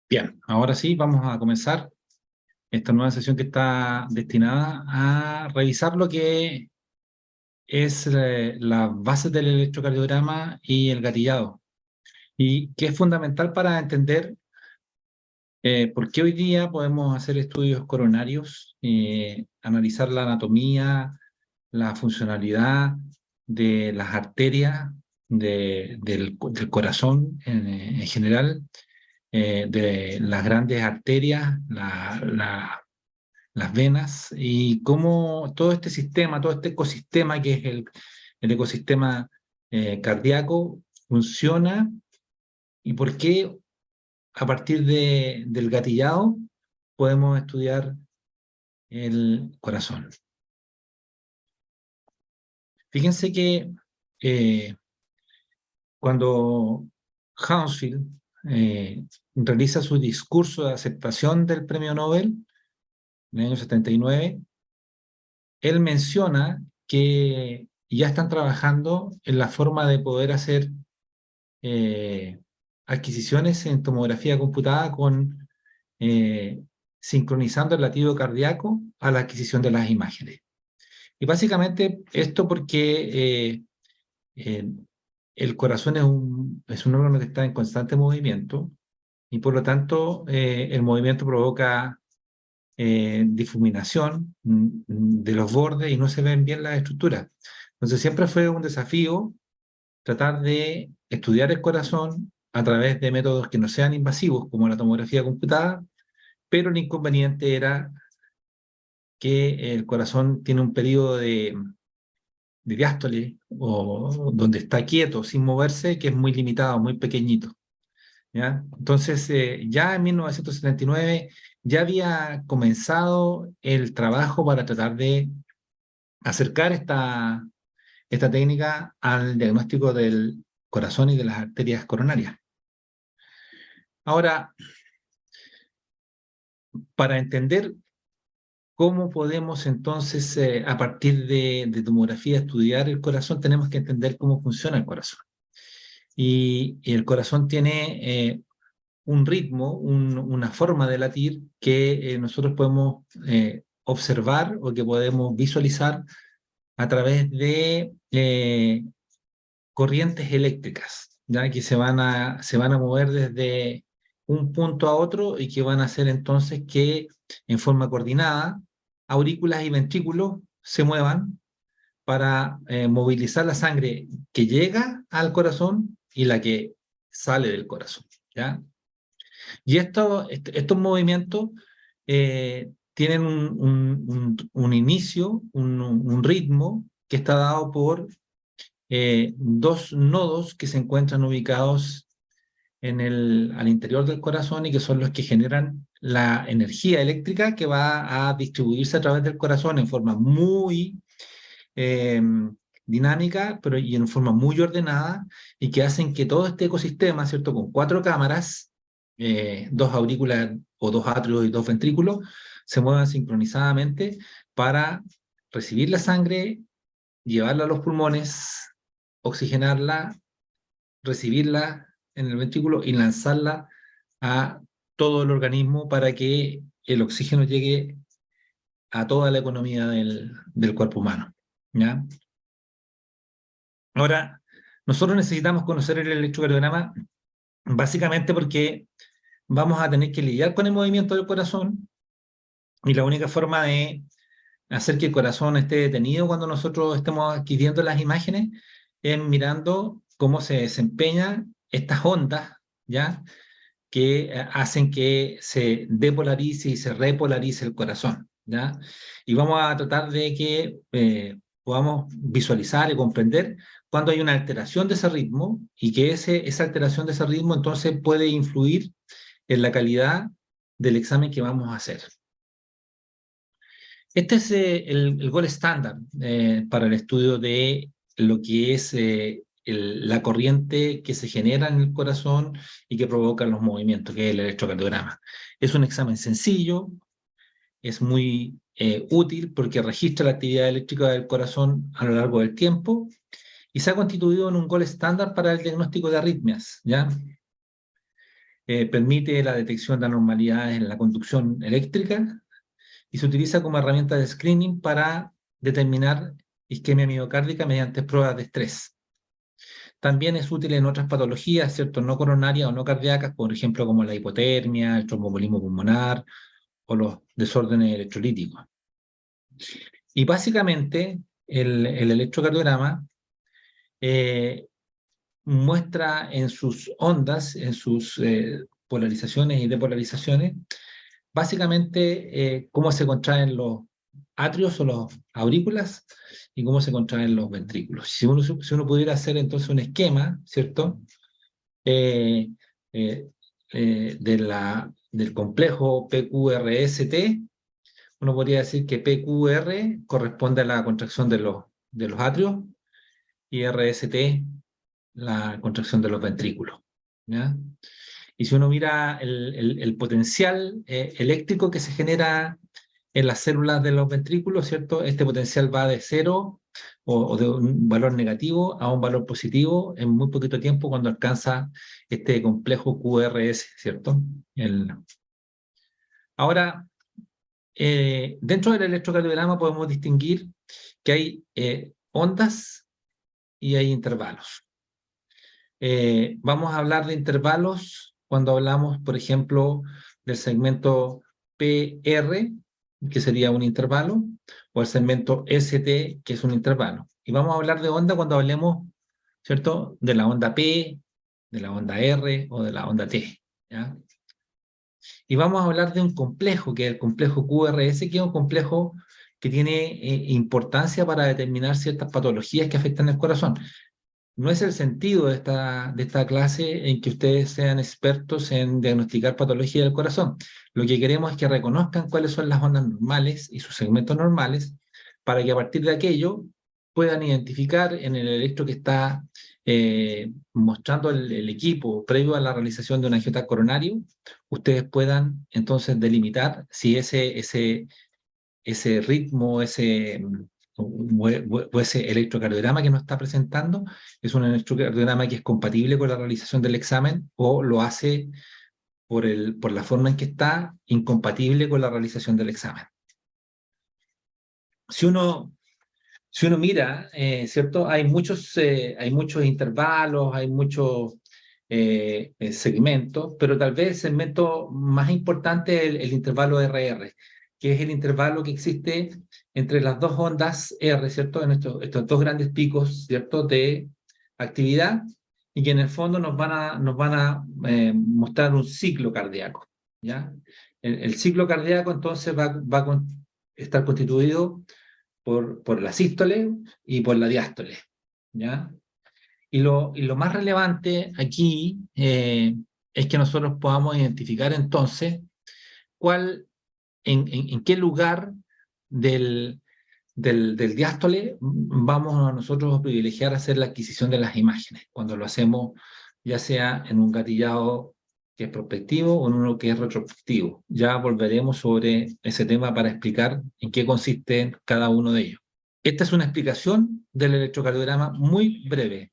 Bien, ahora sí vamos a comenzar esta nueva sesión que está destinada a revisar lo que es las bases del electrocardiograma y el gatillado, y que es fundamental para entender por qué hoy día podemos hacer estudios coronarios, analizar la anatomía, la funcionalidad de las arterias del corazón en general, de las grandes arterias, las venas, y cómo todo este sistema, todo este ecosistema que es el ecosistema cardíaco funciona, y por qué a partir del gatillado podemos estudiar el corazón. Fíjense que eh, cuando Hounsfield realiza su discurso de aceptación del premio Nobel en el año 79, él menciona que ya están trabajando en la forma de poder hacer eh, adquisiciones en tomografía computada con sincronizando el latido cardíaco a la adquisición de las imágenes. Y básicamente esto porque eh, el corazón es un órgano que está en constante movimiento, y por lo tanto el movimiento provoca difuminación de los bordes y no se ven bien las estructuras. Entonces siempre fue un desafío tratar de estudiar el corazón a través de métodos que no sean invasivos, como la tomografía computada, pero el inconveniente era que el corazón tiene un periodo de diástole, o donde está quieto, sin moverse, que es muy limitado, muy pequeñito, ¿ya? Entonces, ya en 1979 ya había comenzado el trabajo para tratar de acercar esta técnica al diagnóstico del corazón y de las arterias coronarias. Ahora, para entender cómo podemos entonces, a partir de tomografía, estudiar el corazón, tenemos que entender cómo funciona el corazón. Y el corazón tiene un ritmo, una forma de latir que nosotros podemos observar, o que podemos visualizar a través de corrientes eléctricas, ¿ya? Que se van a mover desde un punto a otro, y que van a hacer entonces que en forma coordinada aurículas y ventrículos se muevan para movilizar la sangre que llega al corazón y la que sale del corazón, ¿ya? Y estos movimientos tienen un inicio, un ritmo que está dado por dos nodos que se encuentran ubicados al interior del corazón, y que son los que generan la energía eléctrica que va a distribuirse a través del corazón en forma muy eh, dinámica, pero y en forma muy ordenada, y que hacen que todo este ecosistema, ¿cierto? Con cuatro cámaras, dos aurículas o dos atrios y dos ventrículos, se muevan sincronizadamente para recibir la sangre, llevarla a los pulmones, oxigenarla, recibirla en el ventrículo y lanzarla a todo el organismo para que el oxígeno llegue a toda la economía del cuerpo humano, ¿ya? Ahora, nosotros necesitamos conocer el electrocardiograma básicamente porque vamos a tener que lidiar con el movimiento del corazón, y la única forma de hacer que el corazón esté detenido cuando nosotros estemos adquiriendo las imágenes es mirando cómo se desempeñan estas ondas, ¿ya? Que hacen que se depolarice y se repolarice el corazón, ¿ya? Y vamos a tratar de que podamos visualizar y comprender cuando hay una alteración de ese ritmo, y que esa alteración de ese ritmo entonces puede influir en la calidad del examen que vamos a hacer. Este es el gol estándar para el estudio de lo que es la corriente que se genera en el corazón y que provoca los movimientos, que es el electrocardiograma. Es un examen sencillo, es muy útil porque registra la actividad eléctrica del corazón a lo largo del tiempo, y se ha constituido en un gol estándar para el diagnóstico de arritmias, ¿ya? permite la detección de anormalidades en la conducción eléctrica y se utiliza como herramienta de screening para determinar isquemia miocárdica mediante pruebas de estrés. También es útil en otras patologías, ¿cierto? No coronarias o no cardíacas, por ejemplo, como la hipotermia, el tromboembolismo pulmonar o los desórdenes electrolíticos. Y básicamente el electrocardiograma muestra en sus ondas, en sus polarizaciones y depolarizaciones, básicamente cómo se contraen los atrios o los aurículas y cómo se contraen los ventrículos. Si uno pudiera hacer entonces un esquema, ¿cierto? Eh, eh, del complejo PQRST, uno podría decir que PQR corresponde a la contracción de los atrios y RST la contracción de los ventrículos, ¿ya? Y si uno mira el potencial eléctrico que se genera en las células de los ventrículos, ¿cierto? Este potencial va de cero o de un valor negativo a un valor positivo en muy poquito tiempo cuando alcanza este complejo QRS, ¿cierto? Ahora, dentro del electrocardiograma podemos distinguir que hay ondas y hay intervalos. Vamos a hablar de intervalos cuando hablamos, por ejemplo, del segmento PR, que sería un intervalo, o el segmento ST, que es un intervalo. Y vamos a hablar de onda cuando hablemos, ¿cierto?, de la onda P, de la onda R o de la onda T, ¿ya? Y vamos a hablar de un complejo, que es el complejo QRS, que es un complejo que tiene importancia para determinar ciertas patologías que afectan el corazón. No es el sentido de esta clase en que ustedes sean expertos en diagnosticar patología del corazón. Lo que queremos es que reconozcan cuáles son las ondas normales y sus segmentos normales, para que a partir de aquello puedan identificar en el electro que está mostrando el equipo previo a la realización de un angiotac coronario, ustedes puedan entonces delimitar si ese ritmo, o ese electrocardiograma que nos está presentando es un electrocardiograma que es compatible con la realización del examen o lo hace por la forma en que está incompatible con la realización del examen. Si uno mira, ¿cierto? Hay muchos intervalos, hay muchos segmentos, pero tal vez el segmento más importante es el intervalo RR, que es el intervalo que existe entre las dos ondas R, ¿cierto? En estos dos grandes picos, ¿cierto?, de actividad, y que en el fondo nos van a mostrar un ciclo cardíaco, ¿ya? El ciclo cardíaco entonces va a estar constituido por la sístole y por la diástole, ¿ya? Y lo más relevante aquí es que nosotros podamos identificar entonces en qué lugar del diástole vamos a nosotros privilegiar hacer la adquisición de las imágenes, cuando lo hacemos ya sea en un gatillado que es prospectivo o en uno que es retrospectivo. Ya volveremos sobre ese tema para explicar en qué consiste cada uno de ellos. Esta es una explicación del electrocardiograma muy breve.